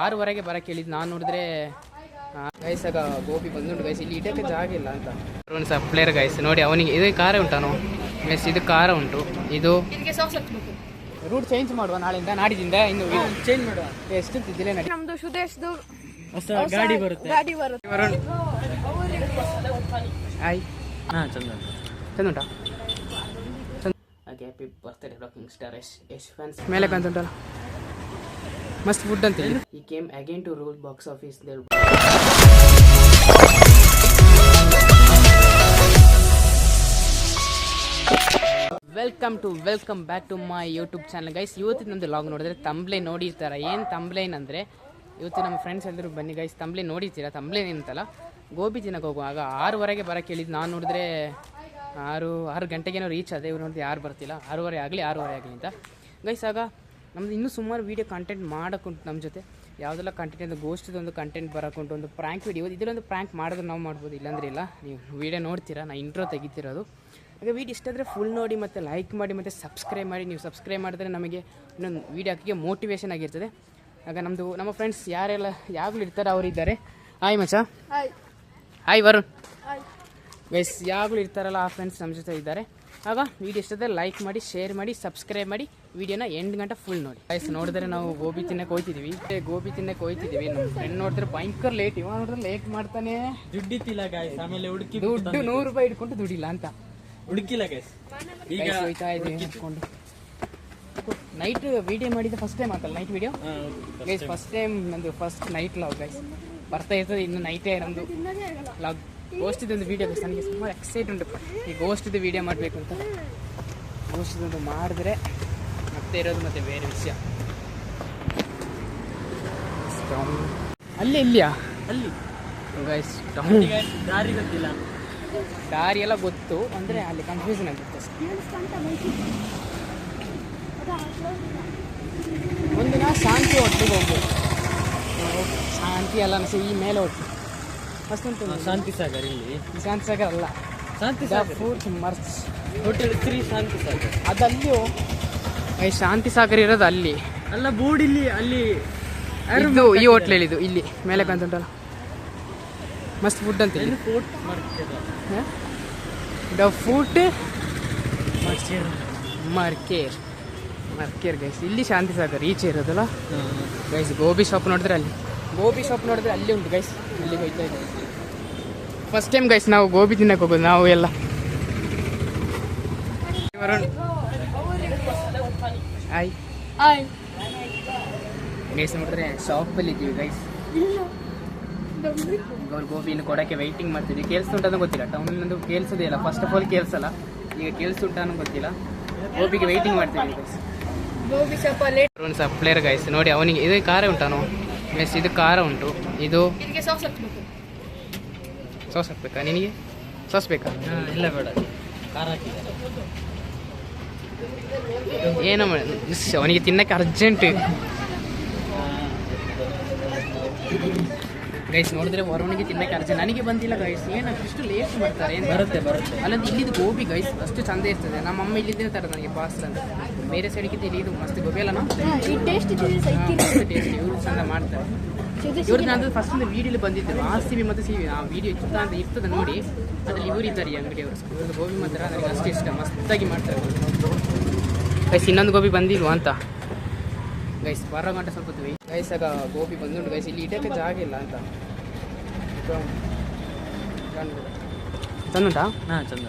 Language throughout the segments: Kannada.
6:15 ಬರಕ್ಕೆ ಹೇಳಿದ್ದು. ನಾನು ನೋಡಿದ್ರೆ ಗೈಸ್ ಆಗ ಗೋಬಿ ಬಂದುಂಟು ಗೈಸ್. ಇಲ್ಲಿ ಇಡಕ್ಕೆ ಜಾಗ ಇಲ್ಲ ಅಂತ ಒಂದು ಸಪ್ಲೇಯರ್ ಗೈಸ್ ನೋಡಿ. ಅವನಿಗೆ ಇದು ಖಾರ ಉಂಟಾನು ಮೆಸ್, ಇದು ಖಾರ ಉಂಟು. ಇದು ರೂಟ್ ಚೇಂಜ್ ಮಾಡುವ ನಾಳೆಯಿಂದ ನಾಡಿದಿಂದ. ಇನ್ನು ಚೇಂಜ್ ಮಾಡುವ ಎಷ್ಟು ಇದ್ದಿಲ್ಲ ನಡಿ. ನಮ್ದು ಸುದೇಶ್ದು ಗಾಡಿ ಬರುತ್ತೆ. ಹಾಯ್ ಚಂದ ಉಂಟಾ? ಹಾಗೆ happy birthday rocking star Yash fans ಮೇಲೆ ಕಾಣ್ತುಂಟಲ್ಲ ಮಸ್ತ್ ಫುಡ್ ಅಂತ ಹೇಳಿ. ಈ came again to rule box office. Welcome back to my YouTube channel guys. ಇವತ್ತು ನಮ್ಮದು ಲಾಗ್ ನೋಡಿದ್ರೆ ತಂಬ್ಲೈನ್ ನೋಡಿರ್ತಾರೆ. ಏನು ತಂಬ್ಲೈನ್ ಅಂದರೆ ಇವತ್ತು ನಮ್ಮ ಫ್ರೆಂಡ್ಸ್ ಎಲ್ಲರೂ ಬನ್ನಿ ಗೈಸ್. ತಂಬ್ಲೈನ್ ನೋಡಿರ್ತೀರ. ತಂಬ್ಲೈನ್ ಏನಂತಲ್ಲ ಗೋಬಿ ತಿನ್ನಕ್ಕೆ ಹೋಗುವಾಗ 6:15 ಬರೋಕ್ಕೆ ಹೇಳಿದ್ದು. ನಾನು ನೋಡಿದ್ರೆ 6 ಗಂಟೆಗೇನೋ ರೀಚ್ ಅದೇ. ಇವ್ರು ನೋಡಿದ್ರೆ ಯಾರು ಬರ್ತಿಲ್ಲ. 6:15 ಆಗಲಿ ಅಂತ ಗೈಸ್. ಆಗ ನಮ್ದು ಇನ್ನೂ ಸುಮಾರು ವೀಡಿಯೋ ಕಂಟೆಂಟ್ ಮಾಡೋಕ್ಕುಂಟು ನಮ್ಮ ಜೊತೆ. ಯಾವುದೆಲ್ಲ ಕಂಟೆಂಟ್ ಅಂದರೆ ಗೋಷ್ಠದೊಂದು ಕಂಟೆಂಟ್ ಬರೋಕ್ಕುಂಟು. ಒಂದು ಪ್ರ್ಯಾಂಕ್ ವೀಡಿಯೋ, ಇದರೊಂದು ಪ್ರ್ಯಾಂಕ್ ಮಾಡಿದ್ರೆ ನಾವು ಮಾಡ್ಬೋದು, ಇಲ್ಲಾಂದ್ರೆ ಇಲ್ಲ. ನೀವು ವೀಡಿಯೋ ನೋಡ್ತೀರಾ, ನಾನು ಇಂಟ್ರೋ ತೆಗಿತಿರೋದು. ಹಾಗೆ ವೀಡಿಯೋ ಇಷ್ಟ ಆದರೆ ಫುಲ್ ನೋಡಿ ಮತ್ತು ಲೈಕ್ ಮಾಡಿ ಮತ್ತು ಸಬ್ಸ್ಕ್ರೈಬ್ ಮಾಡಿ. ನೀವು ಸಬ್ಸ್ಕ್ರೈಬ್ ಮಾಡಿದ್ರೆ ನಮಗೆ ಇನ್ನೊಂದು ವೀಡಿಯೋ ಹಾಕಿಗೆ ಮೋಟಿವೇಶನ್ ಆಗಿರ್ತದೆ. ಆಗ ನಮ್ಮ ಫ್ರೆಂಡ್ಸ್ ಯಾರೆಲ್ಲ ಯಾವಾಗಲೂ ಇರ್ತಾರೆ ಅವರಿದ್ದಾರೆ. ಹಾಯ್ ಮಚ್ಚ. ಹಾಯ್ ವರುಣ್. ಗೈಸ್ ಯಾವಾಗಲೂ ಇರ್ತಾರಲ್ಲ ಆ ಫ್ರೆಂಡ್ಸ್ ನಮ್ಮ ಜೊತೆ ಇದ್ದಾರೆ. ಆಗ ವೀಡಿಯೋ ಇಷ್ಟದ ಲೈಕ್ ಮಾಡಿ, ಶೇರ್ ಮಾಡಿ, ಸಬ್ಸ್ಕ್ರೈಬ್ ಮಾಡಿ. ವೀಡಿಯೋನ ಎಂಡ್ ಗಂಟೆ ಫುಲ್ ನೋಡಿ. ಗೈಸ್ ನೋಡಿದ್ರೆ ನಾವು ಗೋಬಿ ತಿನ್ನಕ್ಕೆ ಹೋಗ್ತಿದ್ದೀವಿ. ನಮ್ಮ ಫ್ರೆಂಡ್ ನೋಡಿದ್ರೆ ಭಯಂಕರ ಲೇಟ್. ಇವಾಗ ನೋಡಿದ್ರೆ ಲೇಟ್ ಮಾಡ್ತಾನೆ. ದುಡ್ಡಿತ್ತಿಲ್ಲ ಗಾಯ್ಸ್. ಆಮೇಲೆ ಹುಡುಕಿ ದುಡ್ಡು 100 ರೂಪಾಯಿ ಇಟ್ಕೊಂಡು ದುಡ್ಡಿಲ್ಲ ಅಂತ ಹುಡುಕಿಲ್ಲ ಗಾಯ್ಸ್. ಈಗ ಹೋಯ್ತಾ ಇದ್ದೀವಿ ಇಟ್ಕೊಂಡು. ನೈಟ್ ವಿಡಿಯೋ ಮಾಡಿದ ಫಸ್ಟ್ ಟೈಮ್ ಆಗ್ತಲ್ಲ night video guys. First time ನಂದು ಫಸ್ಟ್ ನೈಟ್ ಲಾಗ್ ಗೈಸ್. ಬರ್ತಾ ಇರ್ತದೆ ಇನ್ನು ನೈಟೇ ನಮ್ಮದು ಲಾಗ್. ಗೋಷ್ಠಿದೊಂದು video guys. ನನಗೆ ಸುಮಾರು ಎಕ್ಸೈಟ್ ಉಂಟು ಈ ಗೋಷ್ಠಿದು ವೀಡಿಯೋ ಮಾಡಬೇಕು ಅಂತ. ಗೋಷ್ಠಿದೊಂದು ಮಾಡಿದ್ರೆ ಮತ್ತೆ ಇರೋದು ಮತ್ತೆ ಬೇರೆ ವಿಷಯ. ಇಲ್ಲಿಯಾ ಅಲ್ಲಿ ಗೈಸ್ ದಾರಿ ಗೊತ್ತಿಲ್ಲ. ದಾರಿ ಎಲ್ಲ ಗೊತ್ತು ಅಂದರೆ ಅಲ್ಲಿ ಕನ್ಫ್ಯೂಷನ್ ಆಗುತ್ತೆ. ಒಂದಿನ ಶಾಂತಿ ಒಟ್ಟಿಗೆ ಹೋಗ್ಬೋದು. ಶಾಂತಿ ಅಲ್ಲ ಅನಿಸಿ ಈ ಮೇಲೆ ಒಟ್ಟು ಫಸ್ಟ್ ಉಂಟು ಶಾಂತಿ ಸಾಗರ್. ಇಲ್ಲಿ ಶಾಂತಿ ಸಾಗರ್ ಅಲ್ಲ, ಶಾಂತಿ ಸಾಗರ್ ಫುಡ್ ಮರ್ಚ್ ಹೋಟೆಲ್ 3 ಶಾಂತಿ ಸಾಗರ್. ಅದಲ್ಲಿಯೂ ಶಾಂತಿ ಸಾಗರ್ ಇರೋದು ಅಲ್ಲಿ ಅಲ್ಲ. ಬೋರ್ಡ್ ಇಲ್ಲಿ ಅಲ್ಲಿ ಇದು ಈ ಹೋಟ್ಲಲ್ಲಿ ಇದು ಇಲ್ಲಿ ಮೇಲೆ ಕಾಣ್ತುಂಟಲ್ಲ ಮಸ್ತ್ ಫುಡ್ ಅಂತ ಹೇಳಿ. ದ ಫುಡ್ ಮರ್ಕೇರ್ ಗೈಸ್. ಇಲ್ಲಿ ಶಾಂತಿ ಸಾಗರ್ ಈಚೆ ಇರೋದಲ್ಲ ಗೈಸ್. ಗೋಬಿ ಶಾಪ್ ನೋಡಿದ್ರೆ ಅಲ್ಲಿ ಉಂಟು ಗೈಸ್. ಅಲ್ಲಿಗೆ ಹೋಯ್ತಾ ಇದ್ದೀವಿ ಫಸ್ಟ್ ಟೈಮ್ ಗೈಸ್. ನಾವು ಗೋಬಿ ತಿನ್ನಕ್ಕೆ ಹೋಗೋದು ನಾವು ಎಲ್ಲ. Hi guys. ನೋಡಿದ್ರೆ ಶಾಪಲ್ಲಿ ಇದ್ದೀವಿ ಗೈಸ್. ಅವ್ರು ಗೋಬಿನ ಕೊಡೋಕ್ಕೆ ವೆಯ್ಟಿಂಗ್ ಮಾಡ್ತಿದ್ವಿ. ಕೇಳಿಸ್ತುಂಟು ಗೊತ್ತಿಲ್ಲ. ಟೌನಲ್ಲಿ ಕೇಳಿಸೋದೇ ಇಲ್ಲ. ಫಸ್ಟ್ ಆಫ್ ಆಲ್ ಕೇಳಿಸಲ್ಲ. ಈಗ ಕೇಳಿಸ್ತುಂಟ ಅನ್ನೋ ಗೊತ್ತಿಲ್ಲ. ಗೋಬಿಗೆ ವೆಯ್ಟಿಂಗ್ ಮಾಡ್ತಿದ್ವಿ ಗೈಸ್. ಗೋಬಿ ಶಾಪಲ್ಲಿ ಒಂದು ಸಪ್ಲೇಯರ್ ಗೈಸ್ ನೋಡಿ. ಅವನಿಗೆ ಇದು ಖಾರ ಉಂಟಾನು ಮೆಸ್, ಇದು ಖಾರ ಉಂಟು. ಇದು ಸಾಸ್ ಹಾಕ್ಬೇಕಾ? ನಿನಗೆ ಸಾಸ್ ಬೇಕಾ? ಇಲ್ಲ ಬೇಡ, ಖಾರ ಹಾಕಿದ್ದಾರೆ. ಏನೋ ಅವನಿಗೆ ತಿನ್ನಕ್ಕೆ ಅರ್ಜೆಂಟ್ ಗೈಸ್. ನೋಡಿದ್ರೆ ವರುಣಿಗೆ ತಿನ್ನಕ್ಕೆ ಅರ್ಜೆಂಟ್, ನನಗೆ ಬಂದಿಲ್ಲ ಗೈಸ್. ಏನಕ್ಕೆ ಇಷ್ಟು ಲೇಟ್ ಮಾಡ್ತಾರೆ? ಏನು ಬರುತ್ತೆ ಅಲ್ಲಂದು ಇಲ್ಲಿದ್ದು ಗೋಬಿ ಗೈಸ್ ಅಷ್ಟು ಚಂದ ಇರ್ತದೆ. ನಮ್ಮ ಅಮ್ಮ ಇಲ್ಲಿದ್ದೇ ತರ ನನಗೆ ಪಾರ್ಸಲ್ ಅಂತ. ಬೇರೆ ಸೈಡ್ಗಿಂತ ಇಲ್ಲಿ ಇದು ಮಸ್ತ್ ಗೋಬಿ ಅಲ್ಲ. ಟೇಸ್ಟ್ ಇವರು ಚಂದ ಮಾಡ್ತಾರೆ. ಇವ್ರದ್ದು ನಾನು ಫಸ್ಟ್ ಒಂದು ವೀಡಿಯೋಲಿ ಬಂದಿದ್ದರು RCB ಮತ್ತು CB. ಆ ವೀಡಿಯೋ ಇರ್ತದೆ ನೋಡಿ. ಅದ್ರಲ್ಲಿ ಇವರು ಇದ್ದಾರೆ ಈ ಅಂಗಡಿಯವರು. ಇವ್ರದ್ದು ಗೋಬಿ ಮಾತ್ರ ನನಗೆ ಅಷ್ಟು ಇಷ್ಟ, ಮಸ್ತಾಗಿ ಮಾಡ್ತಾರೆ ಗೈಸ್. ಇನ್ನೊಂದು ಗೋಬಿ ಬಂದಿಲ್ವಾ ಅಂತ ಗೈಸ್. ಬರೋ ಗಂಟೆ ಸ್ವಲ್ಪ ಹೊತ್ತು ಗೈಸ್. ಆಗ ಗೋಬಿ ಬಂದುಂಟು ಗೈಸ್. ಇಲ್ಲಿ ಇಡಕ್ಕೆ ಜಾಗ ಇಲ್ಲ ಅಂತ ಚಂದುಂಟಾ?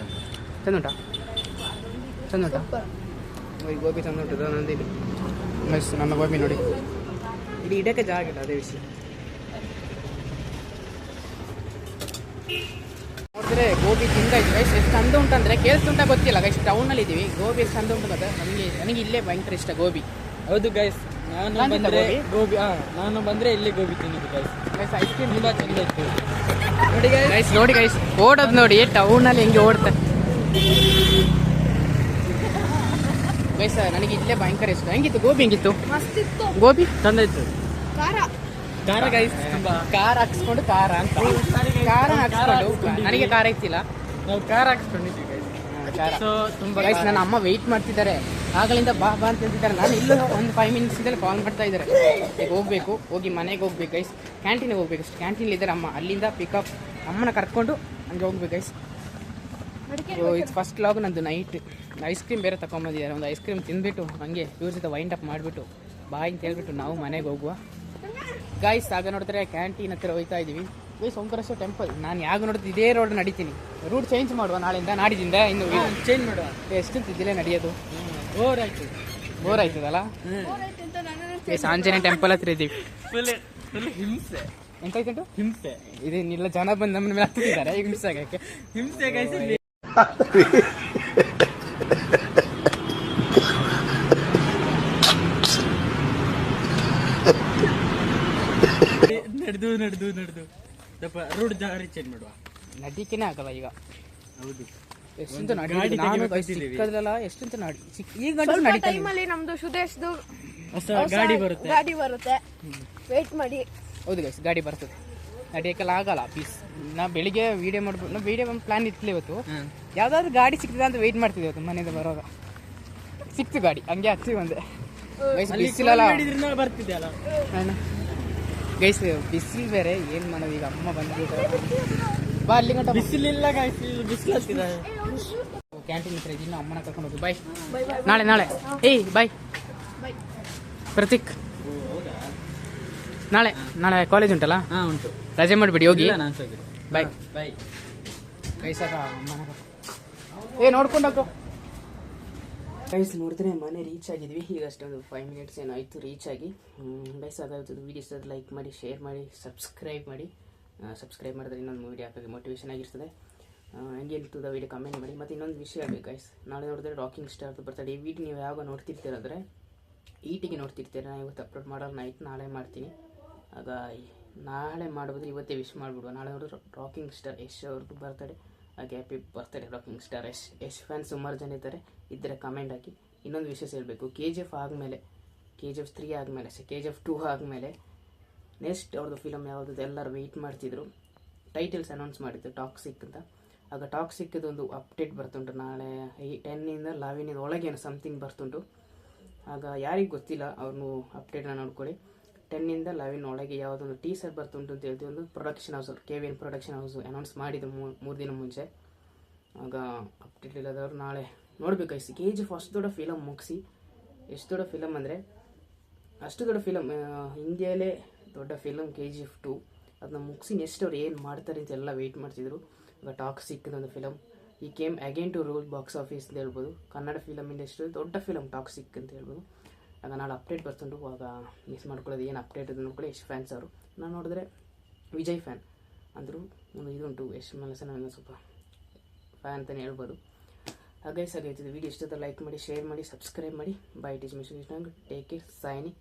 ಚಂದುಂಟಾ ಗೋಬಿ ಚಂದುಂಟು ನಂದಿಲ್ಲಿ ಗೈಸ್. ನನ್ನ ಗೋಬಿ ನೋಡಿ. ಇಲ್ಲಿ ಇಡಕ್ಕೆ ಜಾಗ ಇಲ್ಲ, ಅದೇ ವಿಷಯ. ನೋಡಿದ್ರೆ ಗೋಬಿ ತಿಂದಾಯ್ತು ಗೈಸ್. ಎಷ್ಟು ಚಂದ ಉಂಟಂದರೆ ಕೇಳಿಸ್ತುಂಟ ಗೊತ್ತಿಲ್ಲ ಗೈಸ್. ಟೌನಲ್ಲಿ ಇದ್ದೀವಿ. ಗೋಬಿ ಎಷ್ಟು ಚಂದ ಉಂಟು ಗೊತ್ತಾ? ನನಗೆ ಇಲ್ಲೇ ಭಯಂಕರ ಇಷ್ಟ ಗೋಬಿ. ಹೌದು ಗೈಸ್. ನಾನು ಬಂದರೆ ಇಲ್ಲಿ ಗೋಬಿ ತಿನ್ನೋದು ಗೈಸ್. ಐಸ್ ಕ್ರೀಮ್ ತುಂಬ ಚಂದ ಇತ್ತು ನೋಡಿ ಗೈಸ್. ಓಡೋದು ನೋಡಿ ಟೌನಲ್ಲಿ ಹೆಂಗೆ ಓಡ್ತಾರೆ ಗೈಸ್. ನನಗೆ ಇಲ್ಲೇ ಭಯಂಕರ ಇಷ್ಟ. ಹೆಂಗಿತ್ತು ಗೋಬಿ? ಹೆಂಗಿತ್ತು ಗೋಬಿ? ಚಂದ ಇತ್ತು. ಖಾರ ಗೈಸ್. ಖಾರ ಹಾಕ್ಸ್ಕೊಂಡು ಖಾರ ಅಂತ ಖಾರ ಹಾಕ್ಸ್ಕೊಂಡು ನನಗೆ ಖಾರ ಇತ್ತಿಲ್ಲ. ನಾವು ಖಾರ ಹಾಕ್ಸ್ಕೊಂಡಿದ್ವಿ ಗೈಸ್. ಖಾರ. ಸೊ ತುಂಬಾ ಗೈಸ್ ನನ್ನ ಅಮ್ಮ ವೆಯ್ಟ್ ಮಾಡ್ತಿದ್ದಾರೆ, ಆಗಲಿಂದ ಬಾ ಬಾ ಅಂತ ಹೇಳ್ತಿದ್ದಾರೆ. ನಾನು ಇಲ್ಲೂ ಒಂದು 5 ಮಿನಿಟ್ಸಿಂದಲೇ ಕಾಲ್ ಮಾಡ್ತಾ ಇದ್ದಾರೆ. ಈಗ ಹೋಗ್ಬೇಕು, ಹೋಗಿ ಮನೆಗೆ ಹೋಗ್ಬೇಕು ಗೈಸ್. ಕ್ಯಾಂಟೀನಿಗೆ ಹೋಗ್ಬೇಕು ಅಷ್ಟು. ಕ್ಯಾಂಟೀನ್ ಇದ್ದಾರೆ ಅಮ್ಮ, ಅಲ್ಲಿಂದ ಪಿಕಪ್ ಅಮ್ಮನ ಕರ್ಕೊಂಡು ಹಂಗೆ ಹೋಗ್ಬೇಕು ಗೈಸ್. ಇದು ಫಸ್ಟ್ ಲಾಗ್ ನಂದು ನೈಟ್. ಐಸ್ ಕ್ರೀಮ್ ಬೇರೆ ತಗೊಂಬಂದಿದ್ದಾರೆ. ಒಂದು ಐಸ್ ಕ್ರೀಮ್ ತಿಂದ್ಬಿಟ್ಟು ಹಂಗೆ ಇವ್ರ ಜೊತೆ ವೈಂಡ್ ಅಪ್ ಮಾಡಿಬಿಟ್ಟು ಬಾಯ್ ಅಂತ ಹೇಳ್ಬಿಟ್ಟು ನಾವು ಮನೆಗೆ ಹೋಗುವ ಗೈಸ್. ಆಗ ನೋಡಿದ್ರೆ ಕ್ಯಾಂಟೀನ್ ಹತ್ತಿರ ಹೋಗ್ತಾ ಇದ್ದೀವಿ ಗೈಸ್. ಓಂಕಾರೇಶ್ವರ ಟೆಂಪಲ್. ನಾನು ಯಾವಾಗ ನೋಡಿದ್ರೆ ಇದೇ ರೋಡ್ ನಡೀತೀನಿ. ರೂಟ್ ಚೇಂಜ್ ಮಾಡುವ ನಾಳೆಯಿಂದ, ನಾಡಿದಿಂದ ಇನ್ನು ಚೇಂಜ್ ಮಾಡುವ. ಎಷ್ಟು ಇದ್ದಿಲ್ಲೇ ನಡೆಯೋದು. ಬೋರ್ ಆಯ್ತು. ಬೋರ್ ಆಯ್ತದಲ್ಲ. ಗೈಸ್ ಆಂಜನೇಯ ಟೆಂಪಲ್ ಹತ್ರ ಇದ್ದೀವಿ. ಫುಲ್ ಹಿಂಸೆ. ಎಂತಾಯ್ತು? ಹಿಂಸೆ. ಇದೇನಿಲ್ಲ, ಜನ ಬಂದು ನಮ್ಮನ್ನ ಮೇಲೆ ಹತ್ತಿದ್ದಾರೆ ಈಗ ಹಿಂಸೆ ಆಗಕ್ಕೆ. ಹಿಂಸೆ ಗೈಸ್. ನಡೆದು ಸ್ವಲ್ಪ ರೂಟ್ ಜಾರಿ ಚೇಂಜ್ ಮಾಡುವ. ನಡಿಕೆನೇ ಆಗಲ್ಲ ಈಗ. ಹೌದು. ಎಷ್ಟಂತ ಗಾಡಿ ನಾನು ತೆಗಿಬೇಕಿದ್ದೀವಿ. ಸಿಕ್ಕದಲ್ಲ ಎಷ್ಟಂತ ಈಗ ಗಂಟೆ ನಡೀತಾ ಟೈಮಲ್ಲಿ ನಮ್ದು ಸುದೇಶ್ದು ಹೊಸ ಗಾಡಿ ಬರುತ್ತೆ. ಗಾಡಿ ಬರುತ್ತೆ, ವೇಟ್ ಮಾಡಿ. ಹೌದು ಗೈಸ್, ಗಾಡಿ ಬರ್ತದೆ. ನಡೆಯೋಕ್ಕೆಲ್ಲ ಆಗಲ್ಲ ಪ್ಲೀಸ್. ನಾ ಬೆಳಿಗ್ಗೆ ವೀಡಿಯೋ ಮಾಡ್ಬೋದು, ನಾವು ವೀಡಿಯೋ ಒಂದು ಪ್ಲಾನ್ ಇತ್ತು ಇವತ್ತು. ಯಾವ್ದಾದ್ರು ಗಾಡಿ ಸಿಕ್ತಿದೆ ಅಂತ ವೆಯ್ಟ್ ಮಾಡ್ತಿದ್ದೆ ಇವತ್ತು. ಮನೆಯಿಂದ ಬರೋವಾಗ ಸಿಕ್ತು ಗಾಡಿ, ಹಂಗೆ ಹತ್ತಿ ಬಂದೆ ಗೈಸ್. ಬಿಸಿಲಲ್ಲ ಬರ್ತಿದ್ದೆ ಅಲ್ಲ ಗೈಸ್, ಬಿಸಿಲು ಬೇರೆ. ಏನು ಮಾಡೋದು ಈಗ, ಅಮ್ಮ ಬಂದ್ಬಿಟ್ಟು ಬಾ ಅಲ್ಲಿ ಗಂಟ. ಬಿಸಿಲಿಲ್ಲ ಗೈಸ್, ಬಿಸಿಲು ಹತ್ತಿದೆ. ಕ್ಯಾಂಟೀನ್ ಹತ್ರ ಇದ್ದೀನಿ, ಅಮ್ಮನ ಕರ್ಕೊಂಡು ಹೋಗಿ. ಬಾಯ್. ನಾಳೆ ಏಯ್ ಬಾಯ್ ಪ್ರತೀಕ್. ನಾಳೆ ಕಾಲೇಜ್ ಉಂಟಲ್ಲ, ಉಂಟು. ರಜೆ ಮಾಡಿಬಿಡಿ, ಹೋಗಿ. ನಾನು ಬಾಯ್ ಬಾಯ್. ಗೈಸಾಗ ಅಮ್ಮನ ನೋಡ್ಕೊಂಡು ಗೈಸ್. ನೋಡಿದ್ರೆ ಮನೆ ರೀಚ್ ಆಗಿದ್ವಿ ಈಗ. ಅಷ್ಟೊಂದು 5 ಮಿನಿಟ್ಸ್ ಏನಾಯಿತು ರೀಚ್ ಆಗಿ. ಗೈಸ್ ಅದಾಯ್ತು. ವೀಡಿಯೋಸ್ ಲೈಕ್ ಮಾಡಿ, ಶೇರ್ ಮಾಡಿ, ಸಬ್ಸ್ಕ್ರೈಬ್ ಮಾಡಿ. ಸಬ್ಸ್ಕ್ರೈಬ್ ಮಾಡಿದ್ರೆ ಇನ್ನೊಂದು ವೀಡಿಯೋ ಹಾಕಿ ಮೋಟಿವೇಶನ್ ಆಗಿರ್ತದೆ. ಹೆಂಗೇನಿರ್ತದೆ ವೀಡಿಯೋ ಕಮೆಂಟ್ ಮಾಡಿ. ಮತ್ತು ಇನ್ನೊಂದು ವಿಷಯ ಹೇಳ್ಬೇಕು ಗೈಸ್, ನಾಳೆ ನೋಡಿದ್ರೆ ರಾಕಿಂಗ್ ಸ್ಟಾರ್ ಬರ್ತಡೆ. ಈ ವೀಡಿಯೋ ನೀವು ಯಾವಾಗ ನೋಡ್ತಿರ್ತೀರಂದರೆ ಈಟಿಗೆ ನೋಡ್ತಿರ್ತೀರ. ನಾನು ಇವತ್ತು ಅಪ್ಲೋಡ್ ಮಾಡೋರು ನೈಟ್ ನಾಳೆ ಮಾಡ್ತೀನಿ. ಆಗ ನಾಳೆ ಮಾಡ್ಬೋದ್ರೆ ಇವತ್ತೇ ವಿಶ್ ಮಾಡಿಬಿಡುವ. ನಾಳೆ ನೋಡಿದ್ರೆ ರಾಕಿಂಗ್ ಸ್ಟಾರ್ ಯಶ್ ಅವ್ರದ್ದು ಬರ್ತಡೆ. ಹಾಗೆ happy birthday rocking star Yash fans ಸುಮಾರು ಜನ ಇದ್ದರೆ ಕಮೆಂಟ್ ಹಾಕಿ. ಇನ್ನೊಂದು ವಿಷಯ ಹೇಳಬೇಕು, KGF ಆದಮೇಲೆ, KGF 3 ಆದಮೇಲೆ, KGF 2 ಆದಮೇಲೆ ನೆಕ್ಸ್ಟ್ ಅವ್ರದ್ದು ಫಿಲಮ್ ಯಾವುದದು ಎಲ್ಲರೂ ವೆಯ್ಟ್ ಮಾಡ್ತಿದ್ರು. ಟೈಟಲ್ಸ್ ಅನೌನ್ಸ್ ಮಾಡಿದ್ದು ಟಾಕ್ಸಿಕ್ ಅಂತ. ಆಗ ಟಾಕ್ಸಿಕ್ದೊಂದು ಅಪ್ಡೇಟ್ ಬರ್ತುಂಟು. ನಾಳೆ 10 11 ಒಳಗೆ ಸಮಥಿಂಗ್ ಬರ್ತುಂಟು. ಆಗ ಯಾರಿಗೆ ಗೊತ್ತಿಲ್ಲ ಅವ್ರನ್ನು ಅಪ್ಡೇಟ್ನ ನೋಡ್ಕೊಳ್ಳಿ. 10 11 ಒಳಗೆ ಯಾವುದೊಂದು ಟೀಸರ್ ಬರ್ತುಂಟು ಅಂತ ಹೇಳ್ತೀವಿ. ಒಂದು production house, KVN production house announce ಮಾಡಿದ್ದು 3 ದಿನ ಮುಂಚೆ. ಆಗ ಅಪ್ಡೇಟ್ ಇಲ್ಲದವರು ನಾಳೆ ನೋಡ್ಬೇಕು. KGF ಅಷ್ಟು ದೊಡ್ಡ ಫಿಲಮ್ ಮುಗಿಸಿ, ಎಷ್ಟು ದೊಡ್ಡ ಫಿಲಮ್ ಅಂದರೆ ಅಷ್ಟು ದೊಡ್ಡ ಫಿಲಮ್, ಇಂಡಿಯಾಲೇ ದೊಡ್ಡ ಫಿಲಮ್ KGF 2. ಅದನ್ನ ಮುಗಿಸಿ ನೆಕ್ಸ್ಟ್ ಅವ್ರು ಏನು ಮಾಡ್ತಾರೆ ಅಂತ ಎಲ್ಲ ವೆಯ್ಟ್ ಮಾಡ್ತಿದ್ರು. ಆಗ ಟಾಕ್ಸಿಕ್ ಒಂದು ಫಿಲಮ್ ಈ came again to rule box office ಅಂತ ಹೇಳ್ಬೋದು. ಕನ್ನಡ ಫಿಲಮ್ ಇಂಡಸ್ಟ್ರಿ ದೊಡ್ಡ ಫಿಲಮ್ ಟಾಕ್ಸಿಕ್ ಅಂತ ಹೇಳ್ಬೋದು. ಆಗ ನಾಳೆ ಅಪ್ಡೇಟ್ ಬರ್ತುಂಟು. ಆಗ ಮಿಸ್ ಮಾಡ್ಕೊಳ್ಳೋದು ಏನು ಅಪ್ಡೇಟ್ ಅದು ನೋಡ್ಕೊಳ್ಳಿ. ಯಶ್ ಫ್ಯಾನ್ಸ್ ಅವರು. ನಾನು ನೋಡಿದ್ರೆ ವಿಜಯ್ ಫ್ಯಾನ್ ಅಂದರು. ಒಂದು ಇದುಂಟು ಯಶ್ ಮೇಲೆ ನನಗೆ ಸ್ವಲ್ಪ ಫ್ಯಾನ್ ಅಂತಲೇ ಹೇಳ್ಬೋದು. ಹಾಗೆ ಸಾಗೈತಿದ್ದು. ವೀಡಿಯೋ ಇಷ್ಟದ ಲೈಕ್ ಮಾಡಿ, ಶೇರ್ ಮಾಡಿ, ಸಬ್ಸ್ಕ್ರೈಬ್ ಮಾಡಿ. By. It is mister Krishna. Take care. Signing